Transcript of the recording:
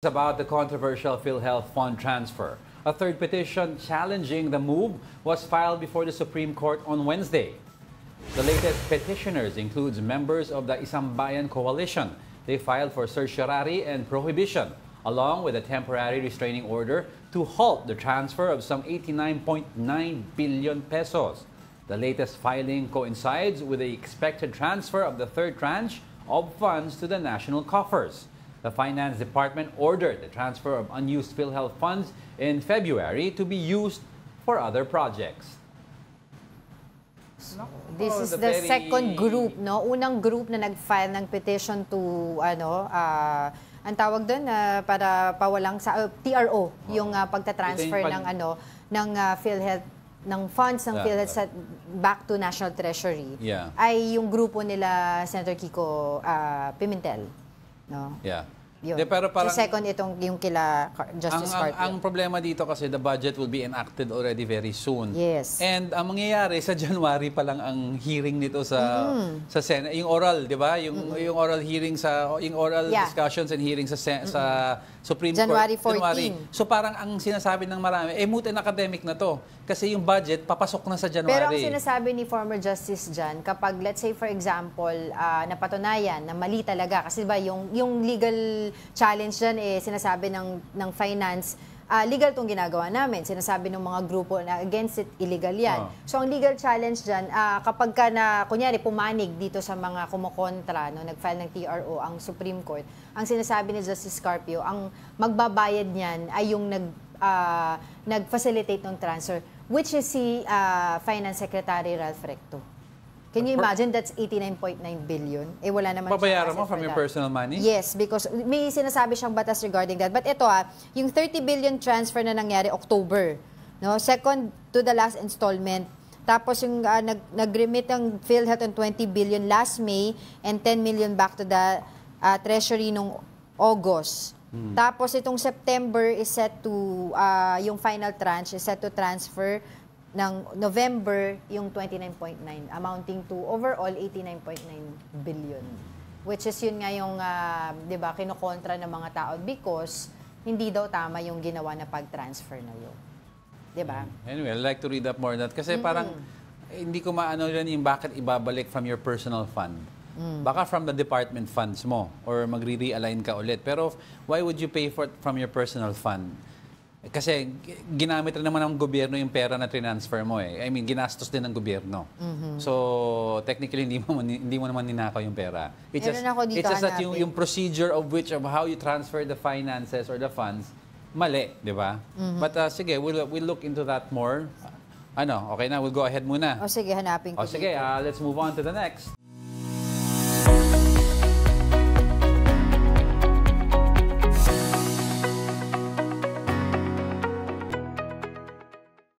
About the controversial PhilHealth fund transfer. A third petition challenging the move was filed before the Supreme Court on Wednesday. The latest petitioners includes members of the Isambayan Coalition. They filed for certiorari and prohibition, along with a temporary restraining order to halt the transfer of some 89.9 billion pesos. The latest filing coincides with the expected transfer of the third tranche of funds to the national coffers. The Finance Department ordered the transfer of unused PhilHealth funds in February to be used for other projects. This is the second group, no? Unang group na nag-file ng petition to ang tawag doon para pawalang sa TRO, yung pagta-transfer ng PhilHealth ng funds ng PhilHealth back to National Treasury. Ay yung grupo nila Senator Kiko Pimentel. No? Yeah. Pero parang, second itong yung kila Justice Carpio. Ang problema dito kasi the budget will be enacted already very soon. Yes. And ang mangyayari sa January pa lang ang hearing nito sa Senate, yung oral, 'di ba? Yung oral hearing yung oral discussions and hearings sa Supreme January Court 14. So parang ang sinasabi ng marami, moot and academic na 'to kasi yung budget papasok na sa January. Pero ang sinasabi ni former Justice Jan, kapag let's say for example, napatunayan na mali talaga kasi ba yung legal challenge dyan sinasabi ng finance, legal tong ginagawa namin. Sinasabi ng mga grupo na against it, illegal yan. So ang legal challenge dyan, kapag ka na, kunyari, pumanig dito sa mga kumukontra, no, nag-file ng TRO ang Supreme Court, ang sinasabi ni Justice Carpio, ang magbabayad niyan ay yung nag-facilitate ng transfer, which is si Finance Secretary Ralph Recto. Can you imagine that's 89.9 billion? Wala naman babayaran mo from your personal money? Yes, because may sinasabi siyang batas regarding that. But ito yung 30 billion transfer na nangyari October, no? Second to the last installment. Tapos yung nag-remit ng PhilHealth ng 20 billion last May and 10 million back to the Treasury nung August. Tapos itong September is set to yung final tranche is set to transfer ng November yung 29.9 amounting to overall 89.9 billion, which is yun nga yung 'di ba kinokontra ng mga tao because hindi daw tama yung ginawa na pag-transfer na yun, 'di ba? Anyway, I'd like to read up more on that kasi parang hindi ko maano rin yung bakit ibabalik from your personal fund. Baka from the department funds mo or magre-realign ka ulit, pero why would you pay for it from your personal fund? Kasi ginamit rin naman ng gobyerno yung pera na transfer mo I mean, ginastos din ng gobyerno. So, technically, hindi mo naman ninakaw yung pera. It's just that yung procedure of how you transfer the finances or the funds, mali, di ba? But sige, we'll look into that more. Okay na, we'll go ahead muna. Sige, hanapin ko sige, let's move on to the next.